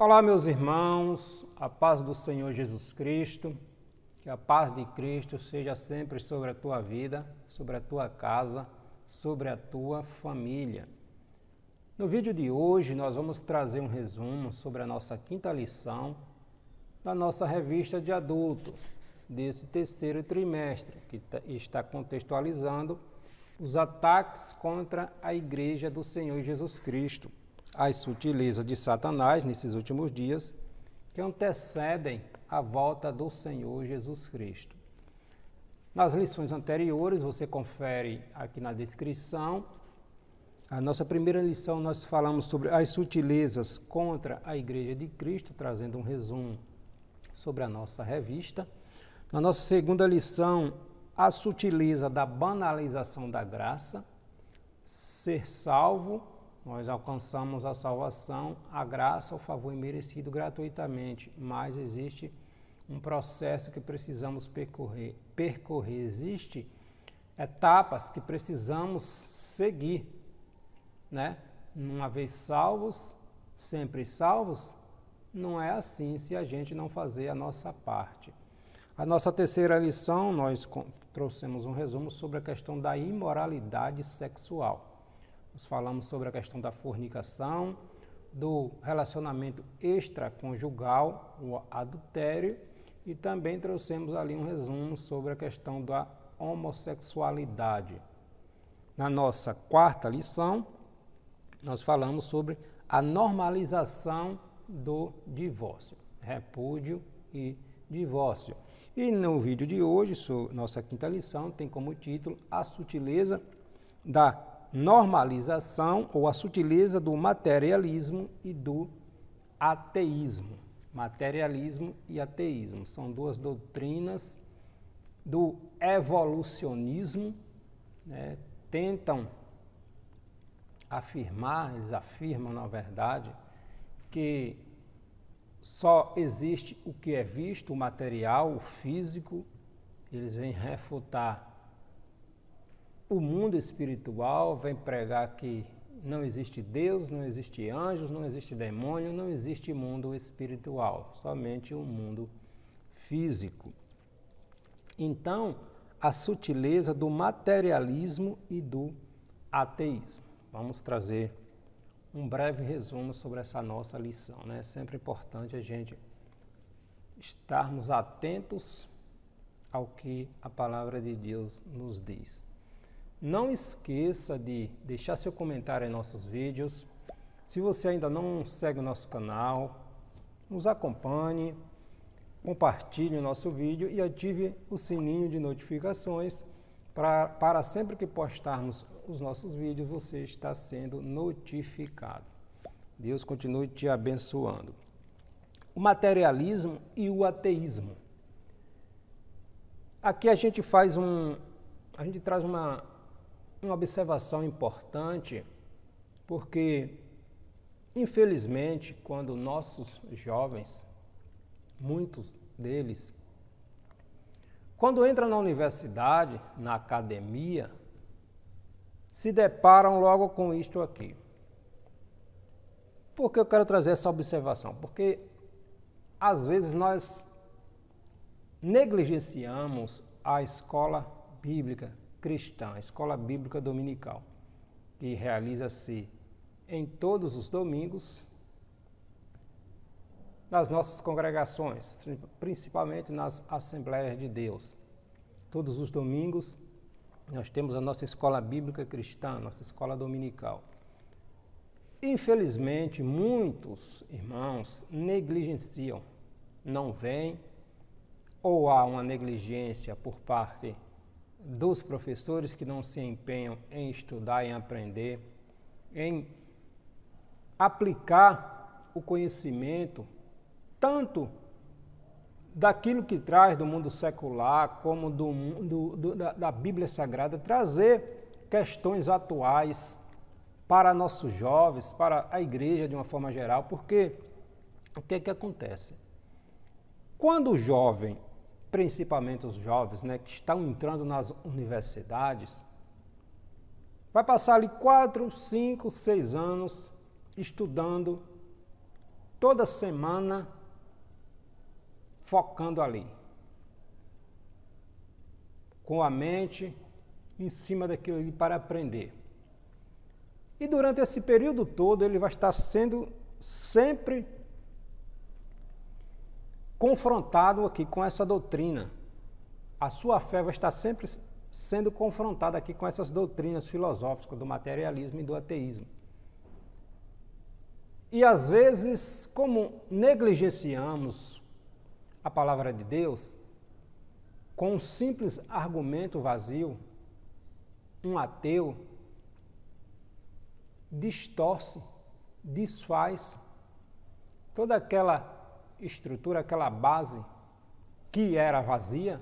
Olá, meus irmãos, a paz do Senhor Jesus Cristo, que a paz de Cristo seja sempre sobre a tua vida, sobre a tua casa, sobre a tua família. No vídeo de hoje, nós vamos trazer um resumo sobre a nossa quinta lição da nossa revista de adulto, desse terceiro trimestre, que está contextualizando os ataques contra a Igreja do Senhor Jesus Cristo, as sutilezas de Satanás nesses últimos dias que antecedem a volta do Senhor Jesus Cristo. Nas lições anteriores, você confere aqui na descrição. A nossa primeira lição nós falamos sobre as sutilezas contra a Igreja de Cristo, trazendo um resumo sobre a nossa revista. Na nossa segunda lição, a sutileza da banalização da graça, ser salvo. Nós alcançamos a salvação, a graça, o favor imerecido gratuitamente, mas existe um processo que precisamos percorrer. Existem etapas que precisamos seguir, né? Uma vez salvos, sempre salvos, não é assim se a gente não fazer a nossa parte. A nossa terceira lição, nós trouxemos um resumo sobre a questão da imoralidade sexual. Nós falamos sobre a questão da fornicação, do relacionamento extraconjugal, o adultério, e também trouxemos ali um resumo sobre a questão da homossexualidade. Na nossa quarta lição, nós falamos sobre a normalização do divórcio, repúdio e divórcio. E no vídeo de hoje, nossa quinta lição, tem como título a sutileza da normalização ou a sutileza do materialismo e do ateísmo. Materialismo e ateísmo são duas doutrinas do evolucionismo, né? Tentam afirmar, eles afirmam na verdade, que só existe o que é visto, o material, o físico. Eles vêm refutar o mundo espiritual, vem pregar que não existe Deus, não existe anjos, não existe demônio, não existe mundo espiritual, somente o mundo físico. Então, a sutileza do materialismo e do ateísmo. Vamos trazer um breve resumo sobre essa nossa lição, né? É sempre importante a gente estarmos atentos ao que a palavra de Deus nos diz. Não esqueça de deixar seu comentário em nossos vídeos. Se você ainda não segue o nosso canal, nos acompanhe, compartilhe o nosso vídeo e ative o sininho de notificações para sempre que postarmos os nossos vídeos, você está sendo notificado. Deus continue te abençoando. O materialismo e o ateísmo. Aqui a gente traz uma observação importante, porque, infelizmente, quando nossos jovens, muitos deles, quando entram na universidade, na academia, se deparam logo com isto aqui. Por que eu quero trazer essa observação? Porque, às vezes, nós negligenciamos a escola bíblica cristã, a escola bíblica dominical, que realiza-se em todos os domingos nas nossas congregações, principalmente nas Assembleias de Deus. Todos os domingos nós temos a nossa escola bíblica cristã, nossa escola dominical. Infelizmente, muitos irmãos negligenciam, não vêm, ou há uma negligência por parte dos professores que não se empenham em estudar, em aprender, em aplicar o conhecimento, tanto daquilo que traz do mundo secular, como da Bíblia Sagrada, trazer questões atuais para nossos jovens, para a igreja de uma forma geral, porque o que é que acontece? Quando o jovem, principalmente os jovens, né, que estão entrando nas universidades, vai passar ali 4, 5, 6 anos estudando toda semana focando ali, com a mente em cima daquilo ali para aprender. E durante esse período todo ele vai estar sendo sempre confrontado aqui com essa doutrina. A sua fé vai estar sempre sendo confrontada aqui com essas doutrinas filosóficas do materialismo e do ateísmo. E às vezes, como negligenciamos a palavra de Deus, com um simples argumento vazio, um ateu distorce, desfaz toda aquela estrutura, aquela base que era vazia,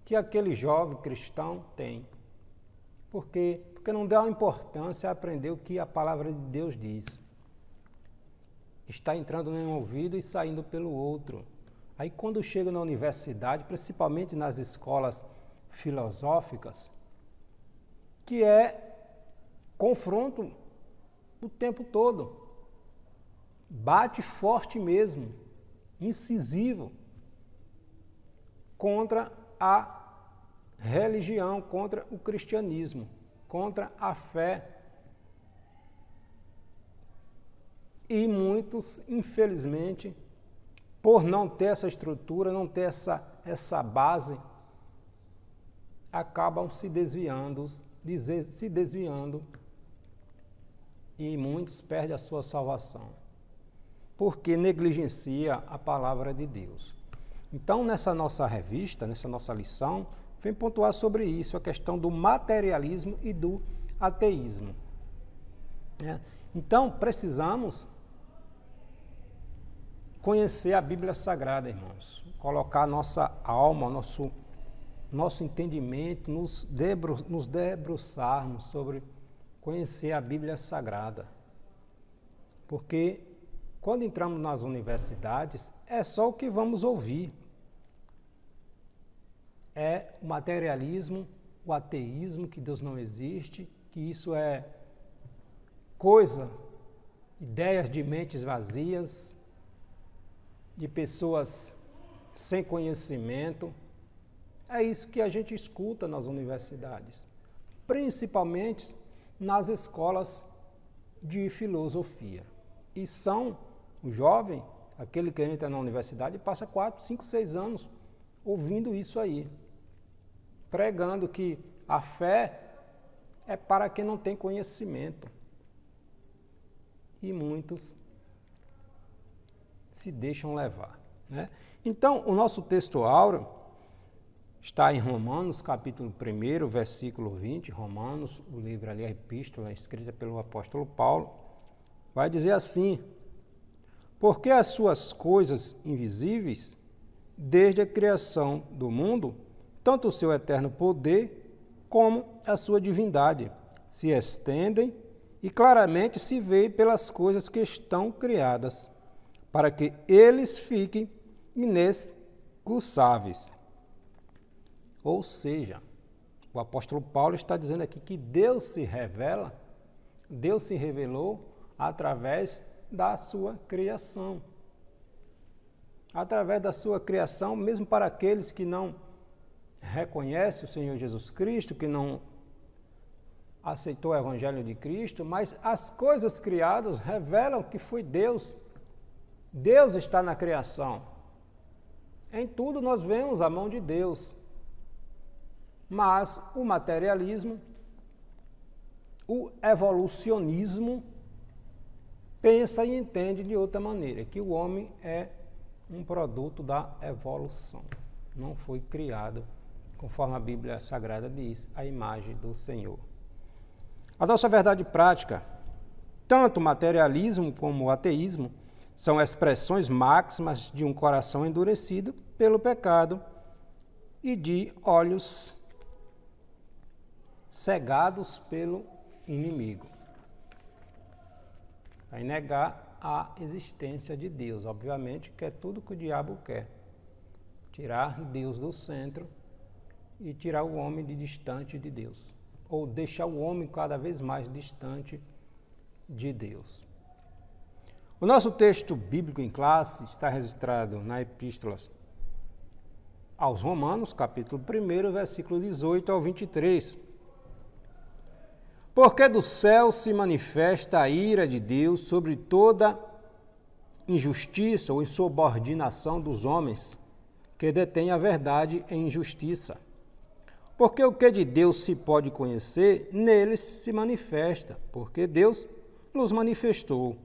que aquele jovem cristão tem. Por quê? Porque não dá importância a aprender o que a palavra de Deus diz. Está entrando em um ouvido e saindo pelo outro. Aí quando chega na universidade, principalmente nas escolas filosóficas, que é confronto o tempo todo. Bate forte mesmo, incisivo, contra a religião, contra o cristianismo, contra a fé. E muitos, infelizmente, por não ter essa estrutura, não ter essa base, acabam se desviando, e muitos perdem a sua salvação, porque negligencia a palavra de Deus. Então, nessa nossa revista, nessa nossa lição, vem pontuar sobre isso, a questão do materialismo e do ateísmo. Então, precisamos conhecer a Bíblia Sagrada, irmãos. Colocar nossa alma, nosso entendimento, nos debruçarmos sobre conhecer a Bíblia Sagrada. Porque quando entramos nas universidades, é só o que vamos ouvir. É o materialismo, o ateísmo, que Deus não existe, que isso é ideias de mentes vazias, de pessoas sem conhecimento. É isso que a gente escuta nas universidades, principalmente nas escolas de filosofia. E o jovem, aquele que entra na universidade, passa 4, 5, 6 anos ouvindo isso aí, pregando que a fé é para quem não tem conhecimento. E muitos se deixam levar, né? Então, o nosso texto áureo está em Romanos, capítulo 1, versículo 20. Romanos, o livro ali, a epístola escrita pelo apóstolo Paulo, vai dizer assim: porque as suas coisas invisíveis, desde a criação do mundo, tanto o seu eterno poder como a sua divindade, se estendem e claramente se veem pelas coisas que estão criadas, para que eles fiquem inexcusáveis. Ou seja, o apóstolo Paulo está dizendo aqui que Deus se revelou através da sua criação. Através da sua criação, mesmo para aqueles que não reconhecem o Senhor Jesus Cristo, que não aceitou o Evangelho de Cristo, mas as coisas criadas revelam que foi Deus. Deus está na criação. Em tudo nós vemos a mão de Deus. Mas o materialismo, o evolucionismo, pensa e entende de outra maneira, que o homem é um produto da evolução. Não foi criado, conforme a Bíblia Sagrada diz, a imagem do Senhor. A nossa verdade prática, tanto o materialismo como o ateísmo, são expressões máximas de um coração endurecido pelo pecado e de olhos cegados pelo inimigo. Vai negar a existência de Deus, obviamente, que é tudo que o diabo quer. Tirar Deus do centro e tirar o homem de distante de Deus, ou deixar o homem cada vez mais distante de Deus. O nosso texto bíblico em classe está registrado na Epístola aos Romanos, capítulo 1, versículo 18 ao 23. Porque do céu se manifesta a ira de Deus sobre toda injustiça ou insubordinação dos homens, que detêm a verdade em injustiça. Porque o que de Deus se pode conhecer, neles se manifesta, porque Deus nos manifestou.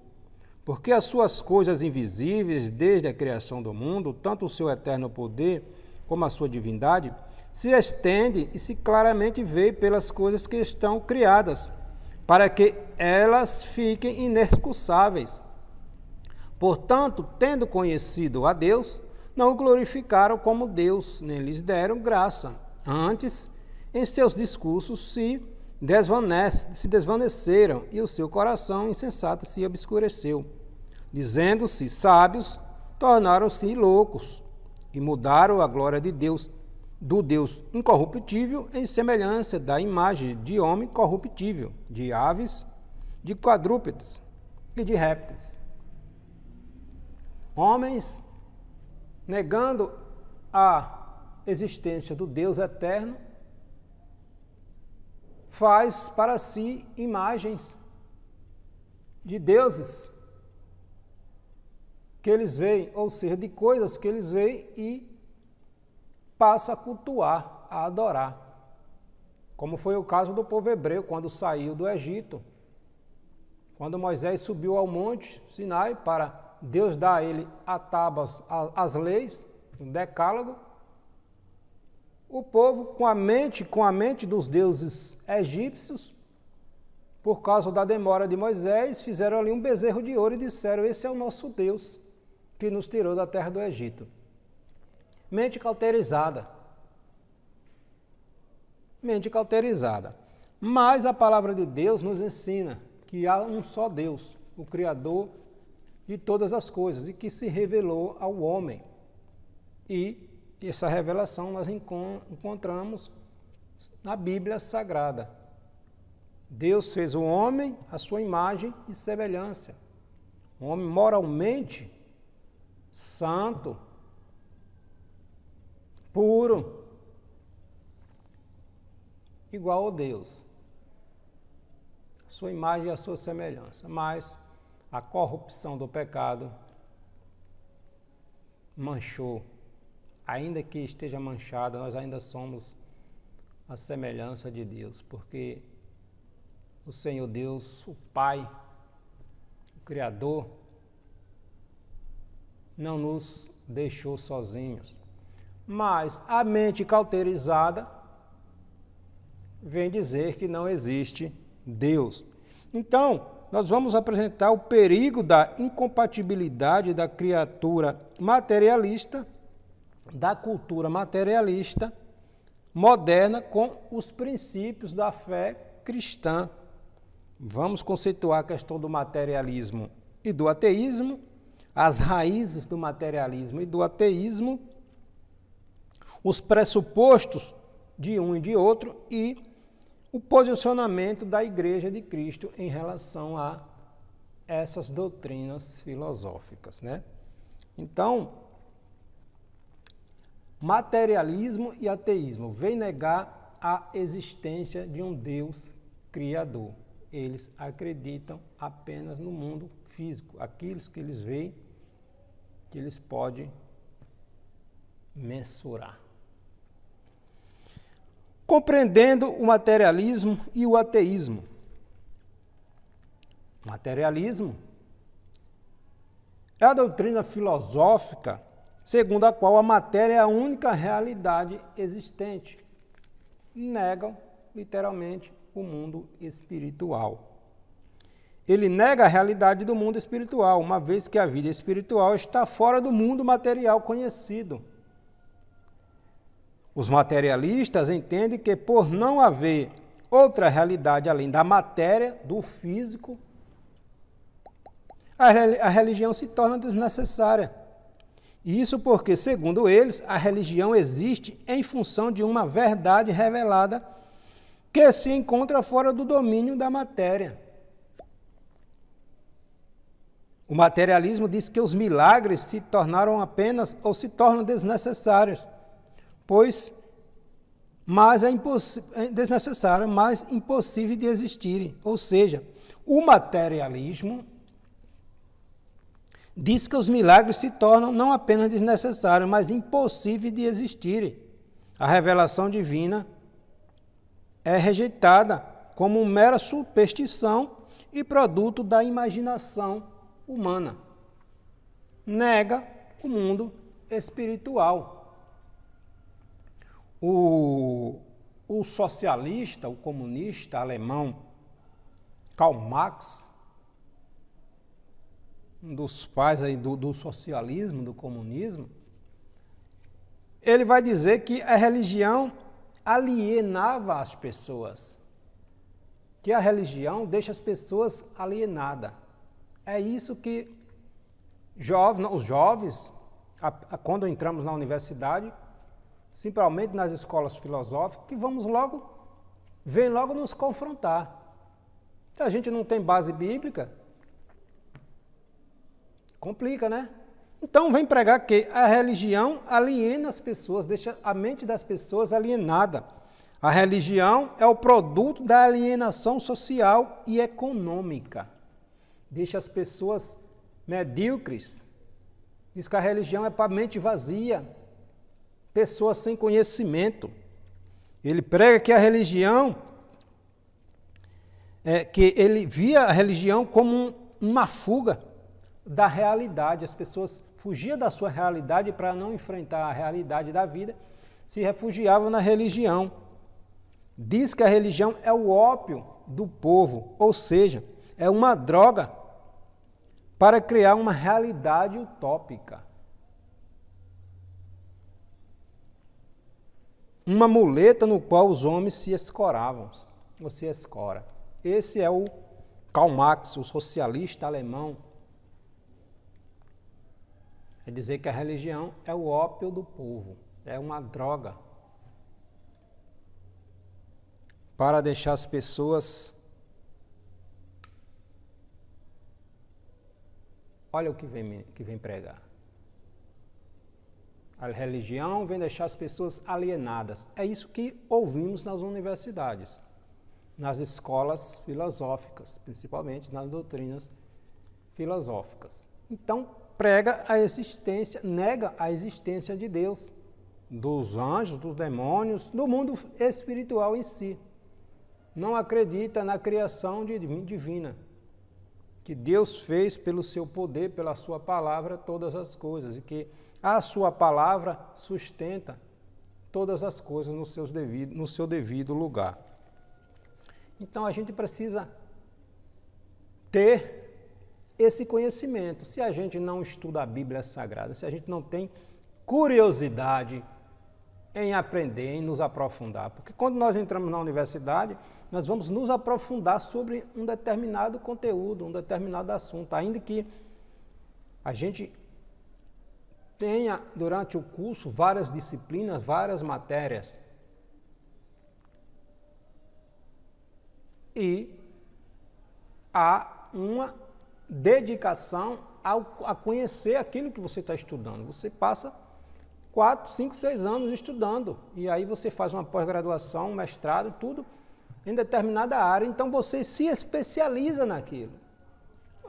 Porque as suas coisas invisíveis, desde a criação do mundo, tanto o seu eterno poder como a sua divindade, se estende e se claramente vê pelas coisas que estão criadas, para que elas fiquem inexcusáveis. Portanto, tendo conhecido a Deus, não o glorificaram como Deus, nem lhes deram graça. Antes, em seus discursos se desvaneceram, e o seu coração insensato se obscureceu. Dizendo-se sábios, tornaram-se loucos, e mudaram a glória de Deus, do Deus incorruptível, em semelhança da imagem de homem corruptível, de aves, de quadrúpedes e de répteis. Homens, negando a existência do Deus eterno, faz para si imagens de deuses que eles veem, ou seja, de coisas que eles veem e passa a cultuar, a adorar. Como foi o caso do povo hebreu quando saiu do Egito. Quando Moisés subiu ao monte Sinai para Deus dar a ele as leis, o decálogo, o povo, com a mente dos deuses egípcios, por causa da demora de Moisés, fizeram ali um bezerro de ouro e disseram: esse é o nosso Deus que nos tirou da terra do Egito. Mente cauterizada. Mente cauterizada. Mas a palavra de Deus nos ensina que há um só Deus, o Criador de todas as coisas, e que se revelou ao homem. E essa revelação nós encontramos na Bíblia Sagrada. Deus fez o homem à sua imagem e semelhança. Um homem moralmente santo, puro, igual a Deus. A sua imagem e a sua semelhança. Mas a corrupção do pecado manchou. Ainda que esteja manchada, nós ainda somos a semelhança de Deus, porque o Senhor Deus, o Pai, o Criador, não nos deixou sozinhos. Mas a mente cauterizada vem dizer que não existe Deus. Então, nós vamos apresentar o perigo da incompatibilidade da criatura materialista, da cultura materialista moderna com os princípios da fé cristã. Vamos conceituar a questão do materialismo e do ateísmo, as raízes do materialismo e do ateísmo, os pressupostos de um e de outro e o posicionamento da Igreja de Cristo em relação a essas doutrinas filosóficas, né? Então, materialismo e ateísmo vêm negar a existência de um Deus criador. Eles acreditam apenas no mundo físico, aquilo que eles veem, que eles podem mensurar. Compreendendo o materialismo e o ateísmo. Materialismo é a doutrina filosófica segundo a qual a matéria é a única realidade existente. Negam, literalmente, o mundo espiritual. Ele nega a realidade do mundo espiritual, uma vez que a vida espiritual está fora do mundo material conhecido. Os materialistas entendem que, por não haver outra realidade além da matéria, do físico, a religião se torna desnecessária. E isso porque, segundo eles, a religião existe em função de uma verdade revelada que se encontra fora do domínio da matéria. O materialismo diz que os milagres se tornaram apenas ou se tornam desnecessários, pois mais é desnecessário, mais impossível de existirem. Ou seja, o materialismo diz que os milagres se tornam não apenas desnecessários, mas impossíveis de existirem. A revelação divina é rejeitada como mera superstição e produto da imaginação humana. Nega o mundo espiritual. O socialista, o comunista alemão Karl Marx, um dos pais aí do socialismo, do comunismo, ele vai dizer que a religião alienava as pessoas, que a religião deixa as pessoas alienadas. É isso que os jovens, quando entramos na universidade, simplesmente nas escolas filosóficas, que vem logo nos confrontar. Se a gente não tem base bíblica, complica, né? Então vem pregar que a religião aliena as pessoas, deixa a mente das pessoas alienada. A religião é o produto da alienação social e econômica. Deixa as pessoas medíocres. Diz que a religião é para mente vazia, pessoas sem conhecimento. Ele prega que a religião, que ele via a religião como uma fuga da realidade. As pessoas fugiam da sua realidade para não enfrentar a realidade da vida, se refugiavam na religião. Diz que a religião é o ópio do povo, ou seja, é uma droga para criar uma realidade utópica. Uma muleta no qual os homens se escoravam, ou se escora. Esse é o Karl Marx, o socialista alemão. É dizer que a religião é o ópio do povo, é uma droga para deixar as pessoas... Olha o que vem pregar. A religião vem deixar as pessoas alienadas. É isso que ouvimos nas universidades, nas escolas filosóficas, principalmente nas doutrinas filosóficas. Então, prega a existência, nega a existência de Deus, dos anjos, dos demônios, do mundo espiritual em si. Não acredita na criação divina, que Deus fez pelo seu poder, pela sua palavra, todas as coisas, e que a sua palavra sustenta todas as coisas no seu devido lugar. Então, a gente precisa ter esse conhecimento. Se a gente não estuda a Bíblia Sagrada, se a gente não tem curiosidade em aprender, em nos aprofundar, porque quando nós entramos na universidade, nós vamos nos aprofundar sobre um determinado conteúdo, um determinado assunto, ainda que a gente tenha durante o curso várias disciplinas, várias matérias. E há uma dedicação a conhecer aquilo que você está estudando. Você passa 4, 5, 6 anos estudando, e aí você faz uma pós-graduação, um mestrado, tudo em determinada área, então você se especializa naquilo.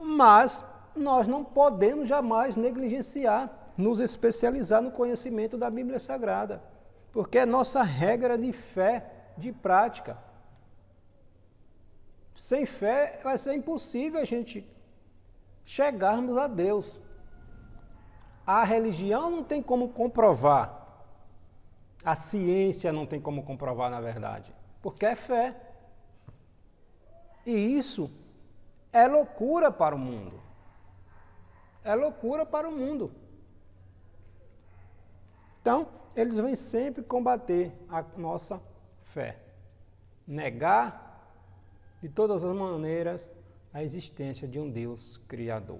Mas nós não podemos jamais negligenciar, nos especializar no conhecimento da Bíblia Sagrada, porque é nossa regra de fé, de prática. Sem fé vai ser impossível a gente chegarmos a Deus. A religião não tem como comprovar, a ciência não tem como comprovar, na verdade, porque é fé. E isso é loucura para o mundo. É loucura para o mundo. Então, eles vêm sempre combater a nossa fé. Negar, de todas as maneiras, a existência de um Deus Criador.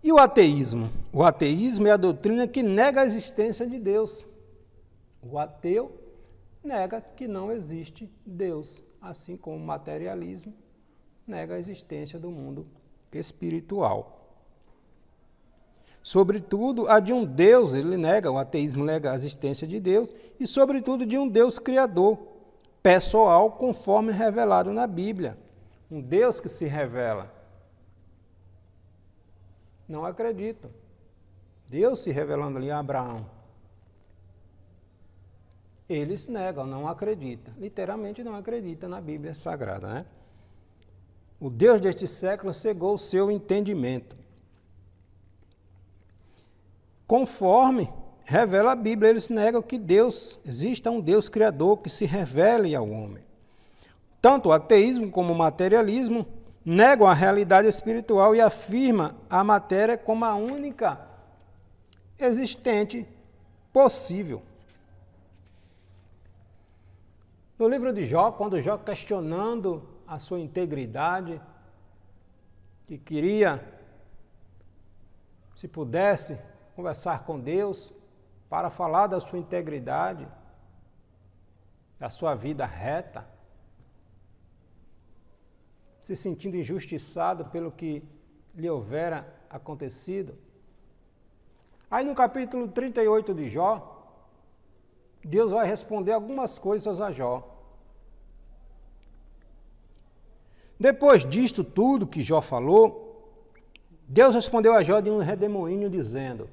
E o ateísmo? O ateísmo é a doutrina que nega a existência de Deus. O ateu nega que não existe Deus, assim como o materialismo nega a existência do mundo espiritual. Sobretudo, a de um Deus, ele nega, o ateísmo nega a existência de Deus, e sobretudo de um Deus criador, pessoal, conforme revelado na Bíblia. Um Deus que se revela. Não acredito. Deus se revelando ali a Abraão. Eles negam, não acreditam. Literalmente não acreditam na Bíblia Sagrada, né? O Deus deste século cegou o seu entendimento. Conforme revela a Bíblia, eles negam que Deus, exista um Deus criador que se revele ao homem. Tanto o ateísmo como o materialismo negam a realidade espiritual e afirmam a matéria como a única existente possível. No livro de Jó, quando Jó questionando a sua integridade, que queria, se pudesse, conversar com Deus para falar da sua integridade, da sua vida reta, se sentindo injustiçado pelo que lhe houvera acontecido. Aí no capítulo 38 de Jó, Deus vai responder algumas coisas a Jó. Depois disto tudo que Jó falou, Deus respondeu a Jó de um redemoinho dizendo: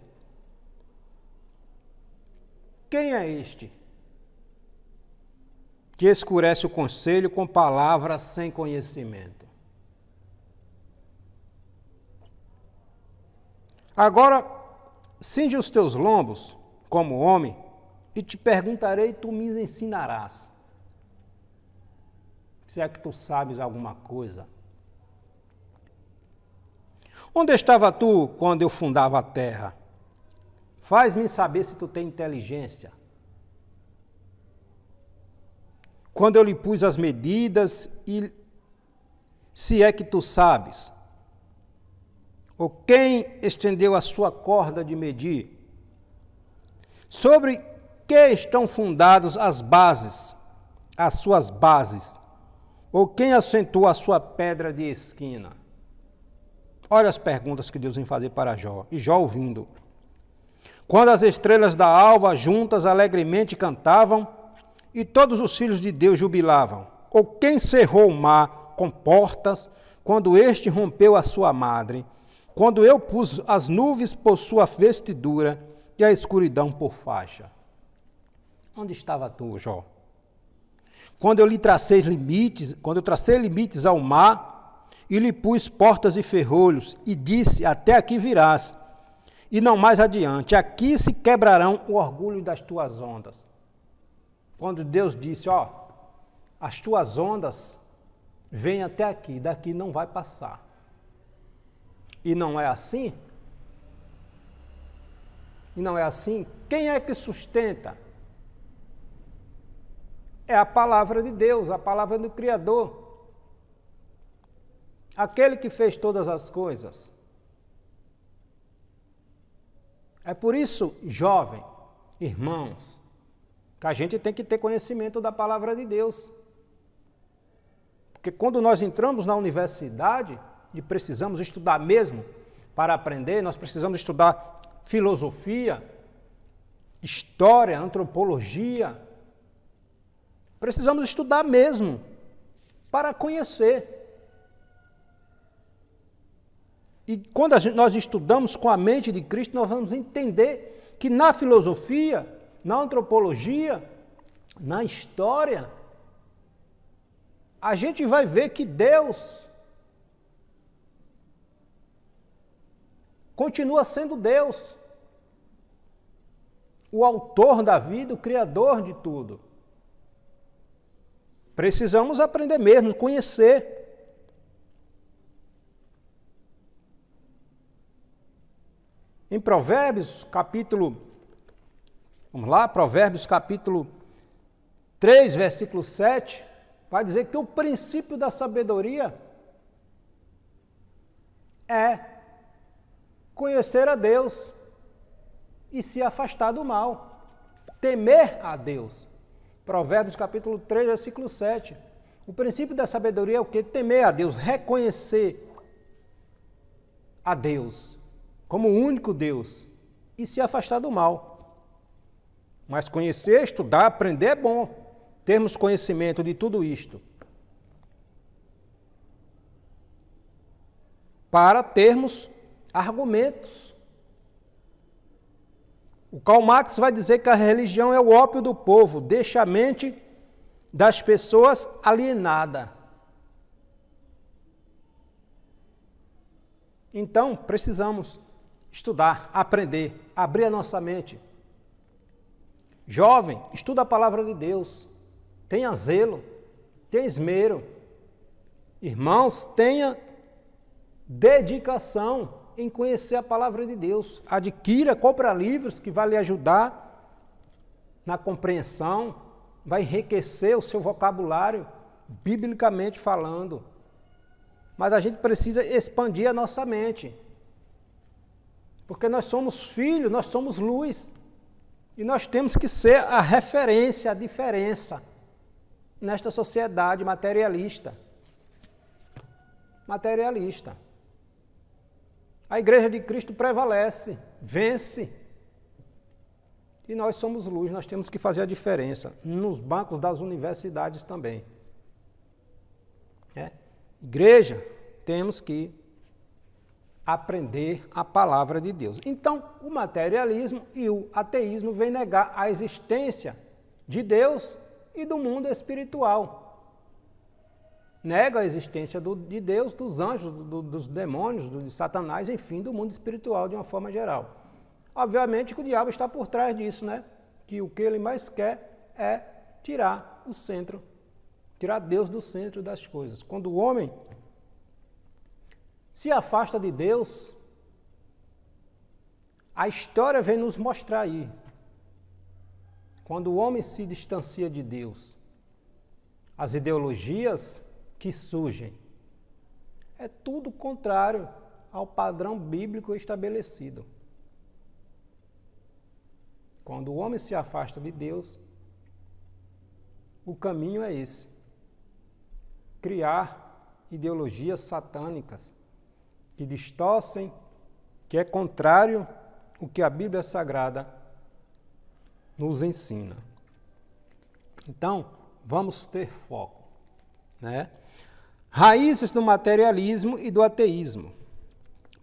quem é este que escurece o conselho com palavras sem conhecimento? Agora, cinge os teus lombos como homem, e te perguntarei, e tu me ensinarás. Se é que tu sabes alguma coisa. Onde estava tu quando eu fundava a terra? Faz-me saber se tu tem inteligência. Quando eu lhe pus as medidas, e se é que tu sabes. Ou quem estendeu a sua corda de medir? Sobre que estão fundadas as bases, as suas bases? Ou quem assentou a sua pedra de esquina? Olha as perguntas que Deus vem fazer para Jó. E Jó ouvindo. Quando as estrelas da alva juntas alegremente cantavam, e todos os filhos de Deus jubilavam. Ou quem cerrou o mar com portas, quando este rompeu a sua madre? Quando eu pus as nuvens por sua vestidura e a escuridão por faixa? Onde estava tu, Jó? Quando eu lhe tracei limites ao mar, e lhe pus portas e ferrolhos, e disse, até aqui virás, e não mais adiante, aqui se quebrarão o orgulho das tuas ondas. Quando Deus disse, as tuas ondas vêm até aqui, daqui não vai passar. E não é assim? E não é assim? Quem é que sustenta? É a palavra de Deus, a palavra do Criador. Aquele que fez todas as coisas. É por isso, jovem, irmãos, que a gente tem que ter conhecimento da palavra de Deus. Porque quando nós entramos na universidade e precisamos estudar mesmo para aprender, nós precisamos estudar filosofia, história, antropologia. Precisamos estudar mesmo para conhecer. E quando nós estudamos com a mente de Cristo, nós vamos entender que na filosofia, na antropologia, na história, a gente vai ver que Deus continua sendo Deus, o autor da vida, o criador de tudo. Precisamos aprender mesmo, conhecer. Em Provérbios, Provérbios capítulo 3, versículo 7, vai dizer que o princípio da sabedoria é conhecer a Deus e se afastar do mal, temer a Deus. Provérbios capítulo 3, versículo 7. O princípio da sabedoria é o quê? Temer a Deus, reconhecer a Deus como o único Deus e se afastar do mal. Mas conhecer, estudar, aprender é bom. Termos conhecimento de tudo isto. Para termos argumentos. O Karl Marx vai dizer que a religião é o ópio do povo, deixa a mente das pessoas alienada. Então, precisamos estudar, aprender, abrir a nossa mente. Jovem, estuda a palavra de Deus. Tenha zelo, tenha esmero. Irmãos, tenha dedicação em conhecer a palavra de Deus. Adquira, compra livros que vai lhe ajudar na compreensão, vai enriquecer o seu vocabulário, biblicamente falando. Mas a gente precisa expandir a nossa mente. Porque nós somos filhos, nós somos luz. E nós temos que ser a referência, a diferença nesta sociedade materialista. Materialista. A Igreja de Cristo prevalece, vence. E nós somos luz, nós temos que fazer a diferença. Nos bancos das universidades também. Igreja, temos que aprender a palavra de Deus. Então, o materialismo e o ateísmo vêm negar a existência de Deus e do mundo espiritual. Nega a existência de Deus, dos anjos, dos demônios, de Satanás, enfim, do mundo espiritual de uma forma geral. Obviamente que o diabo está por trás disso, né? Que o que ele mais quer é tirar o centro, tirar Deus do centro das coisas. Quando o homem se afasta de Deus, a história vem nos mostrar aí. Quando o homem se distancia de Deus, as ideologias que surgem, é tudo contrário ao padrão bíblico estabelecido. Quando o homem se afasta de Deus, o caminho é esse: criar ideologias satânicas que distorcem, que é contrário ao que a Bíblia Sagrada nos ensina. Então, vamos ter foco, né? Raízes do materialismo e do ateísmo.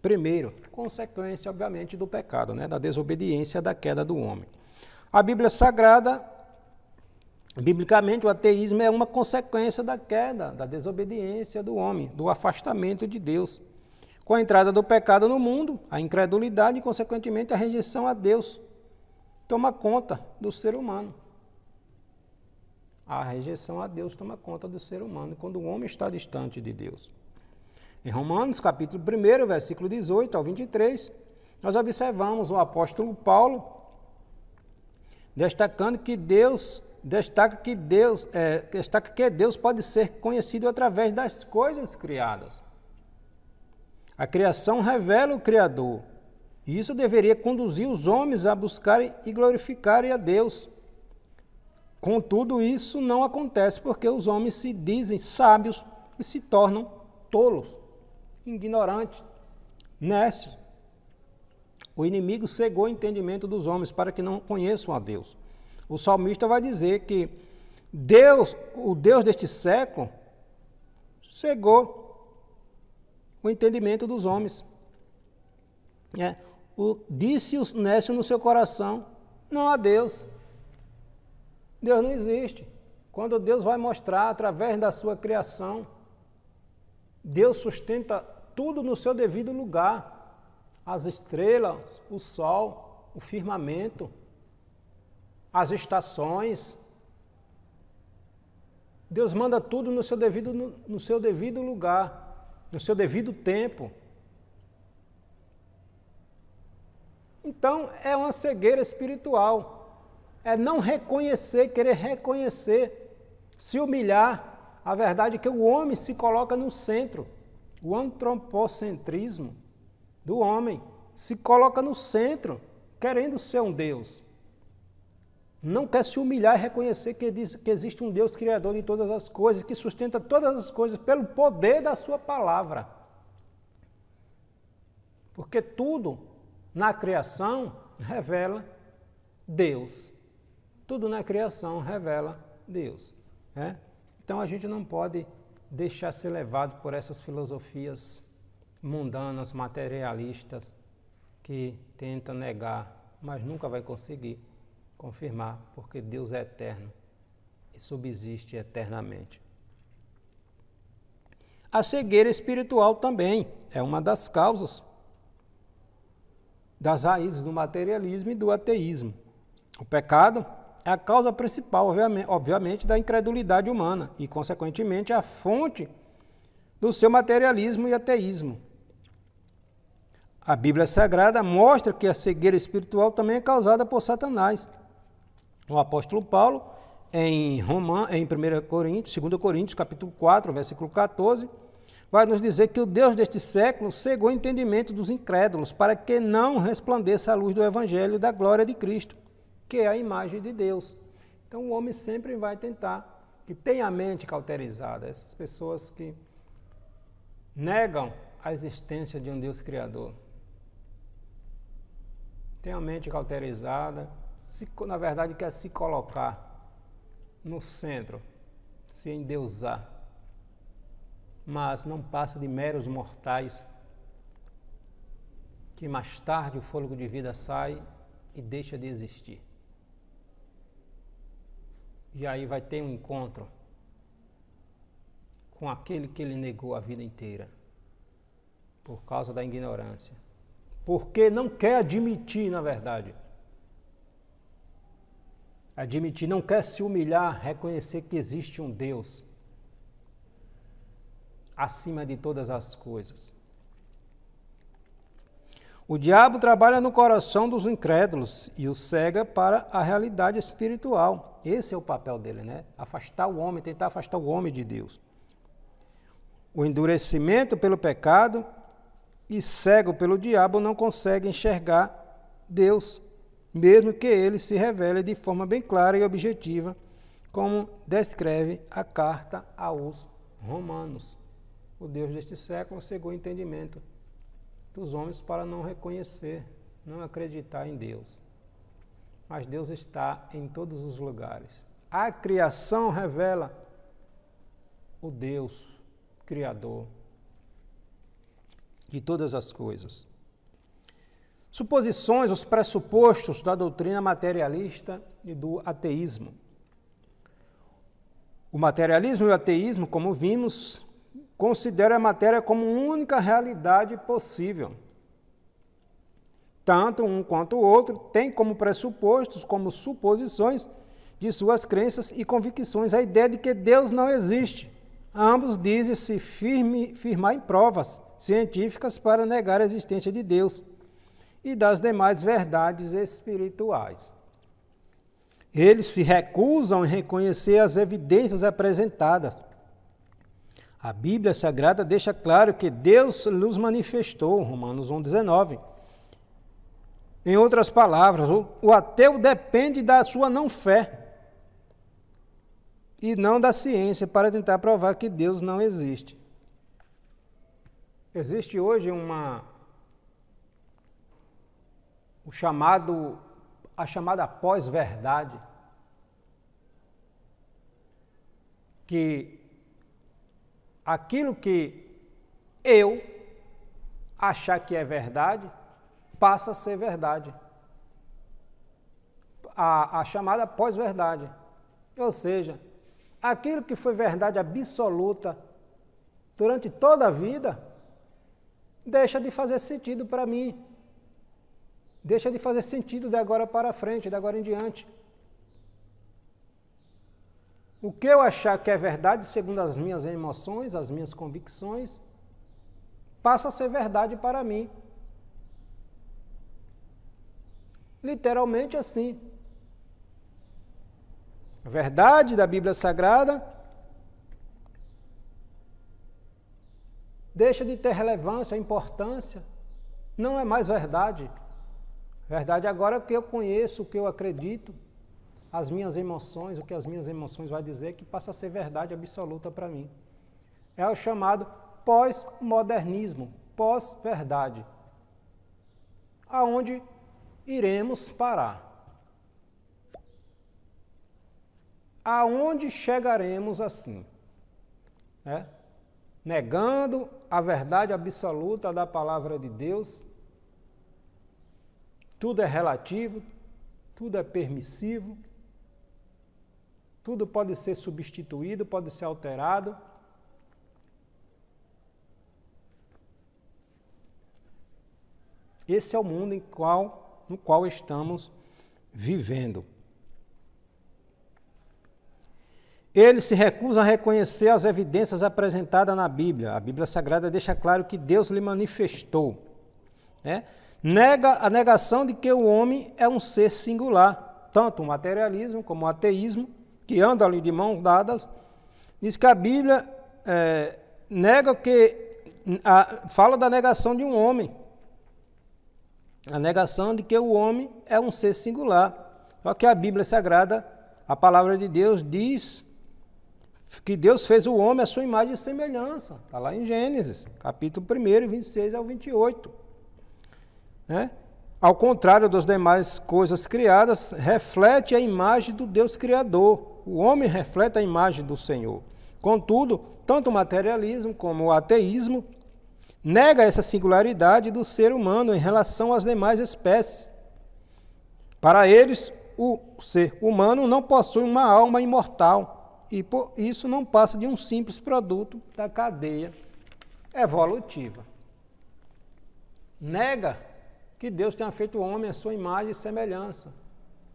Primeiro, consequência, obviamente, do pecado, né? Da desobediência, da queda do homem. A Bíblia Sagrada, biblicamente, o ateísmo é uma consequência da queda, da desobediência do homem, do afastamento de Deus. Com a entrada do pecado no mundo, a incredulidade e, consequentemente, a rejeição a Deus toma conta do ser humano. A rejeição a Deus toma conta do ser humano quando o homem está distante de Deus. Em Romanos, capítulo 1, versículo 18 ao 23, nós observamos o apóstolo Paulo destaca que Deus pode ser conhecido através das coisas criadas. A criação revela o Criador, e isso deveria conduzir os homens a buscarem e glorificarem a Deus. Contudo, isso não acontece porque os homens se dizem sábios e se tornam tolos, ignorantes, nécios. O inimigo cegou o entendimento dos homens para que não conheçam a Deus. O salmista vai dizer que Deus, o Deus deste século, cegou o entendimento dos homens. Disse os nécios no seu coração: não há Deus. Deus não existe. Quando Deus vai mostrar através da sua criação, Deus sustenta tudo no seu devido lugar. As estrelas, o sol, o firmamento, as estações. Deus manda tudo no seu devido lugar, no seu devido tempo. Então, é uma cegueira espiritual. É não reconhecer, querer reconhecer, se humilhar. A verdade é que o homem se coloca no centro. O antropocentrismo do homem se coloca no centro, querendo ser um Deus. não quer se humilhar e reconhecer que existe um Deus criador de todas as coisas, que sustenta todas as coisas pelo poder da sua palavra. Porque tudo na criação revela Deus. Tudo na criação revela Deus. Né? Então a gente não pode deixar ser levado por essas filosofias mundanas, materialistas, que tentam negar, mas nunca vai conseguir confirmar, porque Deus é eterno e subsiste eternamente. A cegueira espiritual também é uma das causas das raízes do materialismo e do ateísmo. O pecado é a causa principal, obviamente, da incredulidade humana e, consequentemente, a fonte do seu materialismo e ateísmo. A Bíblia Sagrada mostra que a cegueira espiritual também é causada por Satanás. O apóstolo Paulo, em 2 Coríntios, capítulo 4, versículo 14, vai nos dizer que o Deus deste século cegou o entendimento dos incrédulos para que não resplandeça a luz do Evangelho da glória de Cristo, que é a imagem de Deus. Então o homem sempre vai tentar, que tem a mente cauterizada, essas pessoas que negam a existência de um Deus Criador. Tem a mente cauterizada, na verdade quer se colocar no centro, se endeusar, mas não passa de meros mortais, que mais tarde o fôlego de vida sai e deixa de existir. E aí vai ter um encontro com aquele que ele negou a vida inteira, por causa da ignorância. Porque não quer admitir, na verdade. Admitir, não quer se humilhar, reconhecer que existe um Deus acima de todas as coisas. O diabo trabalha no coração dos incrédulos e os cega para a realidade espiritual. Esse é o papel dele, né? Afastar o homem, tentar afastar o homem de Deus. O endurecimento pelo pecado e cego pelo diabo não consegue enxergar Deus, mesmo que ele se revele de forma bem clara e objetiva, como descreve a carta aos Romanos. O Deus deste século cegou o entendimento dos homens para não reconhecer, não acreditar em Deus. Mas Deus está em todos os lugares. A criação revela o Deus Criador de todas as coisas. Suposições, os pressupostos da doutrina materialista e do ateísmo. O materialismo e o ateísmo, como vimos, consideram a matéria como única realidade possível. Tanto um quanto o outro têm como pressupostos, como suposições de suas crenças e convicções a ideia de que Deus não existe. Ambos dizem-se firmar em provas científicas para negar a existência de Deus e das demais verdades espirituais. Eles se recusam em reconhecer as evidências apresentadas. A Bíblia Sagrada deixa claro que Deus lhes manifestou, Romanos 1,19. Em outras palavras, o ateu depende da sua não-fé e não da ciência para tentar provar que Deus não existe. Existe hoje a chamada pós-verdade, que aquilo que eu achar que é verdade, passa a ser verdade. A chamada pós-verdade. Ou seja, aquilo que foi verdade absoluta durante toda a vida, deixa de fazer sentido para mim. Deixa de fazer sentido de agora para frente, de agora em diante. O que eu achar que é verdade, segundo as minhas emoções, as minhas convicções, passa a ser verdade para mim. Literalmente assim. A verdade da Bíblia Sagrada deixa de ter relevância, importância, não é mais verdade. Verdade agora é o que eu conheço, o que eu acredito, as minhas emoções, o que as minhas emoções vai dizer, que passa a ser verdade absoluta para mim. É o chamado pós-modernismo, pós-verdade. Aonde iremos parar? Aonde chegaremos assim? Negando a verdade absoluta da palavra de Deus, tudo é relativo, tudo é permissivo, tudo pode ser substituído, pode ser alterado. Esse é o mundo no qual estamos vivendo. Eles se recusam a reconhecer as evidências apresentadas na Bíblia. A Bíblia Sagrada deixa claro que Deus lhe manifestou. Nega a negação de que o homem é um ser singular. Tanto o materialismo como o ateísmo, que andam ali de mãos dadas, diz que a Bíblia fala da negação de um homem. A negação de que o homem é um ser singular. Só que a Bíblia Sagrada, a palavra de Deus, diz que Deus fez o homem à sua imagem e semelhança. Está lá em Gênesis, capítulo 1, 26 ao 28. Ao contrário das demais coisas criadas, reflete a imagem do Deus Criador. O homem reflete a imagem do Senhor. Contudo, tanto o materialismo como o ateísmo nega essa singularidade do ser humano em relação às demais espécies. Para eles, o ser humano não possui uma alma imortal e por isso não passa de um simples produto da cadeia evolutiva. Nega que Deus tenha feito o homem à sua imagem e semelhança.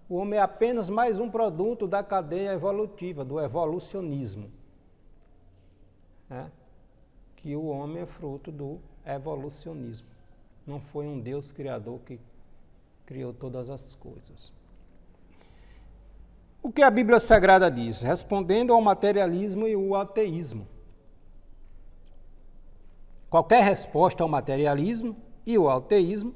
O homem é apenas mais um produto da cadeia evolutiva, do evolucionismo. Que o homem é fruto do evolucionismo. Não foi um Deus criador que criou todas as coisas. O que a Bíblia Sagrada diz? Respondendo ao materialismo e ao ateísmo. Qualquer resposta ao materialismo e ao ateísmo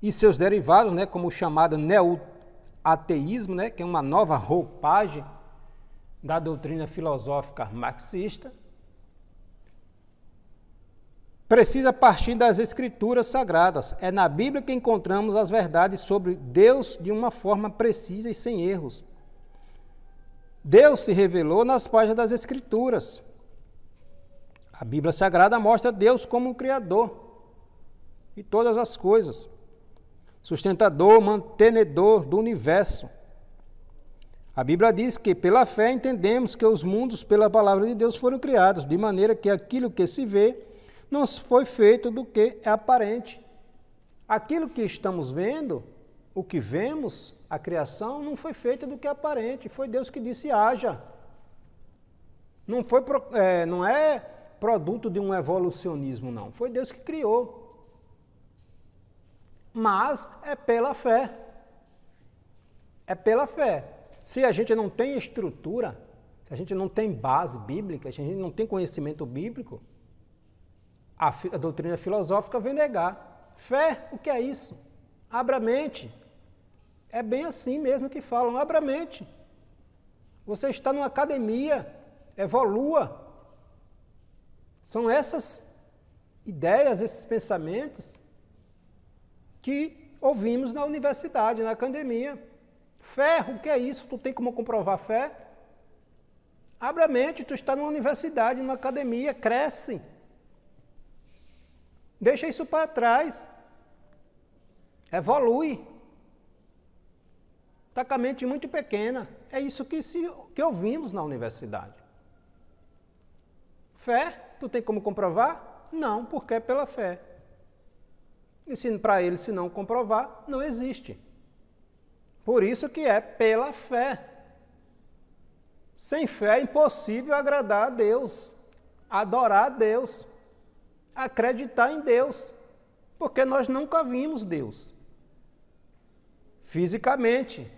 e seus derivados, como o chamado neo-ateísmo, que é uma nova roupagem da doutrina filosófica marxista, precisa partir das Escrituras Sagradas. É na Bíblia que encontramos as verdades sobre Deus de uma forma precisa e sem erros. Deus se revelou nas páginas das Escrituras. A Bíblia Sagrada mostra Deus como um Criador de todas as coisas, sustentador, mantenedor do universo. A Bíblia diz que pela fé entendemos que os mundos pela palavra de Deus foram criados, de maneira que aquilo que se vê não foi feito do que é aparente. Aquilo que estamos vendo, o que vemos, a criação, não foi feita do que é aparente. Foi Deus que disse haja. Não é produto de um evolucionismo, não. Foi Deus que criou. Mas é pela fé. É pela fé. Se a gente não tem estrutura, se a gente não tem base bíblica, se a gente não tem conhecimento bíblico, a doutrina filosófica vem negar. Fé, o que é isso? Abra a mente. É bem assim mesmo que falam, abra a mente. Você está numa academia, evolua. São essas ideias, esses pensamentos que ouvimos na universidade, na academia. Fé, o que é isso? Tu tem como comprovar fé? Abra a mente, tu está numa universidade, numa academia, cresce. Deixa isso para trás. Evolui. Está com a mente muito pequena. É isso que ouvimos na universidade. Fé, tu tem como comprovar? Não, porque é pela fé. E para ele, se não comprovar, não existe. Por isso que é pela fé. Sem fé é impossível agradar a Deus, adorar a Deus, acreditar em Deus, porque nós nunca vimos Deus fisicamente,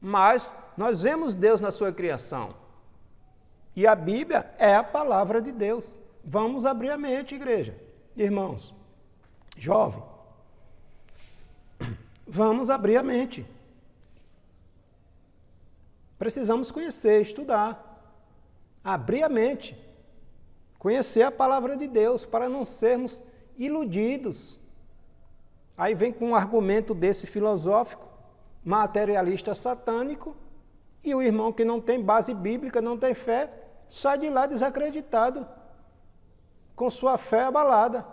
mas nós vemos Deus na sua criação. E a Bíblia é a palavra de Deus. Vamos abrir a mente, igreja, irmãos, jovem. Vamos abrir a mente. precisamos conhecer, estudar, abrir a mente, conhecer a palavra de Deus para não sermos iludidos. Aí vem com um argumento desse filosófico, materialista satânico, e o irmão que não tem base bíblica, não tem fé, sai de lá desacreditado, com sua fé abalada.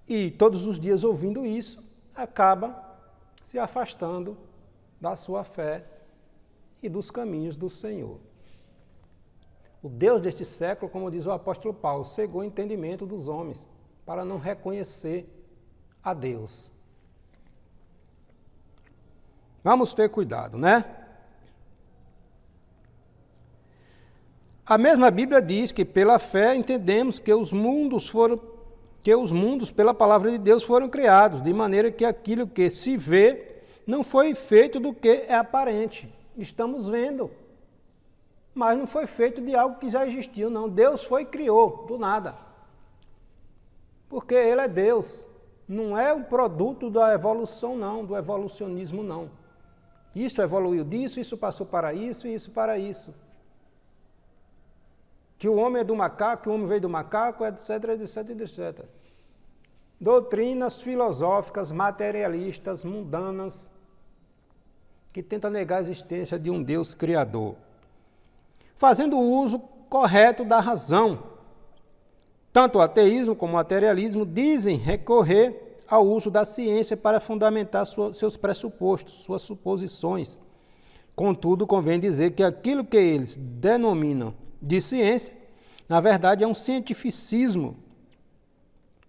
E todos os dias ouvindo isso, acaba se afastando da sua fé e dos caminhos do Senhor. O Deus deste século, como diz o apóstolo Paulo, cegou o entendimento dos homens para não reconhecer a Deus. Vamos ter cuidado, né? A mesma Bíblia diz que pela fé entendemos que os mundos pela palavra de Deus foram criados, de maneira que aquilo que se vê não foi feito do que é aparente. Estamos vendo, mas não foi feito de algo que já existiu, não. Deus criou do nada. Porque Ele é Deus. Não é um produto da evolução, não, do evolucionismo, não. Isso evoluiu disso, isso passou para isso e isso para isso. Que o homem é do macaco, que o homem veio do macaco, etc, etc, etc. Doutrinas filosóficas, materialistas, mundanas, que tentam negar a existência de um Deus criador. Fazendo uso correto da razão. Tanto o ateísmo como o materialismo dizem recorrer ao uso da ciência para fundamentar seus pressupostos, suas suposições. Contudo, convém dizer que aquilo que eles denominam de ciência, na verdade é um cientificismo,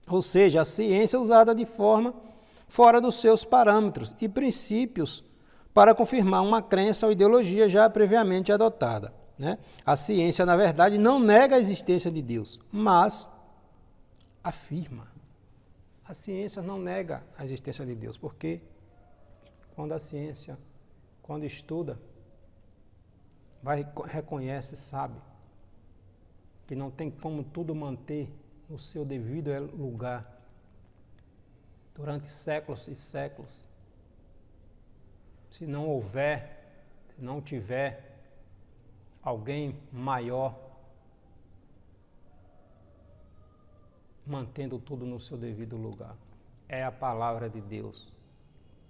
ou seja, a ciência usada de forma fora dos seus parâmetros e princípios para confirmar uma crença ou ideologia já previamente adotada. Né? A ciência, na verdade, não nega a existência de Deus, mas afirma. A ciência não nega a existência de Deus, porque quando a ciência, quando estuda, reconhece, sabe, que não tem como tudo manter no seu devido lugar durante séculos e séculos. Se não houver, se não tiver alguém maior mantendo tudo no seu devido lugar. É a palavra de Deus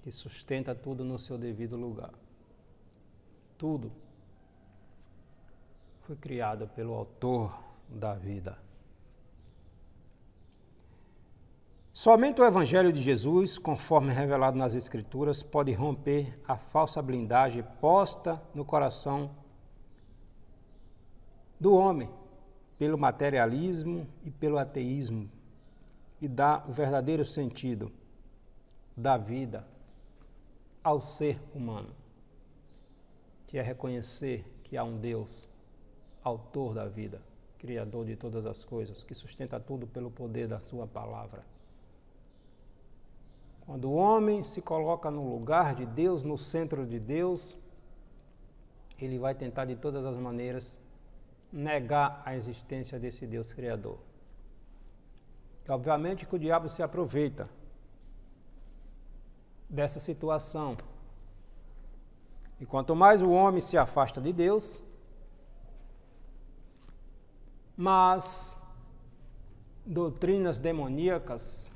que sustenta tudo no seu devido lugar. Tudo foi criado pelo autor da vida. Somente o Evangelho de Jesus, conforme revelado nas Escrituras, pode romper a falsa blindagem posta no coração do homem pelo materialismo e pelo ateísmo e dar o verdadeiro sentido da vida ao ser humano, que é reconhecer que há um Deus, autor da vida, criador de todas as coisas, que sustenta tudo pelo poder da sua palavra. Quando o homem se coloca no lugar de Deus, no centro de Deus, ele vai tentar de todas as maneiras negar a existência desse Deus criador. E, obviamente que o diabo se aproveita dessa situação. E quanto mais o homem se afasta de Deus, mais doutrinas demoníacas,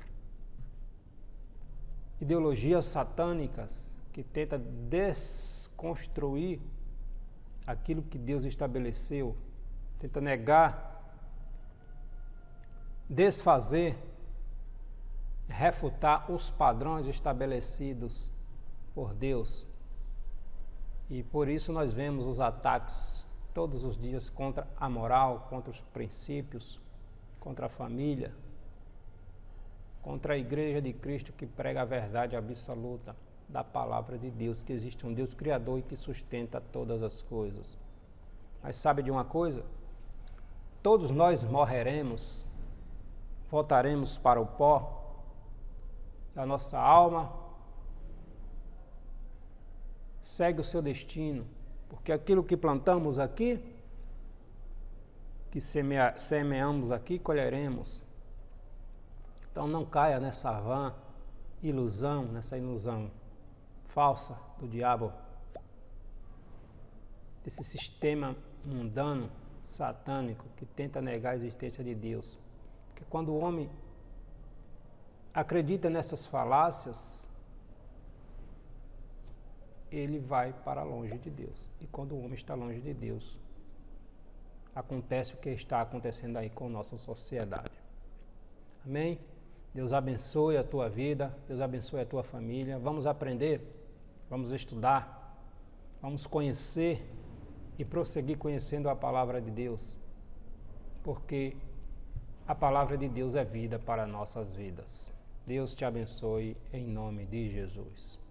ideologias satânicas que tentam desconstruir aquilo que Deus estabeleceu, tenta negar, desfazer, refutar os padrões estabelecidos por Deus. E por isso nós vemos os ataques todos os dias contra a moral, contra os princípios, contra a família, contra a Igreja de Cristo que prega a verdade absoluta da palavra de Deus, que existe um Deus criador e que sustenta todas as coisas. Mas sabe de uma coisa? Todos nós morreremos, voltaremos para o pó, a nossa alma segue o seu destino, porque aquilo que plantamos aqui, que semeamos aqui, colheremos. Então não caia nessa vã ilusão, nessa ilusão falsa do diabo, desse sistema mundano, satânico, que tenta negar a existência de Deus. Porque quando o homem acredita nessas falácias, ele vai para longe de Deus. E quando o homem está longe de Deus, acontece o que está acontecendo aí com a nossa sociedade. Amém? Deus abençoe a tua vida, Deus abençoe a tua família. Vamos aprender, vamos estudar, vamos conhecer e prosseguir conhecendo a palavra de Deus, porque a palavra de Deus é vida para nossas vidas. Deus te abençoe em nome de Jesus.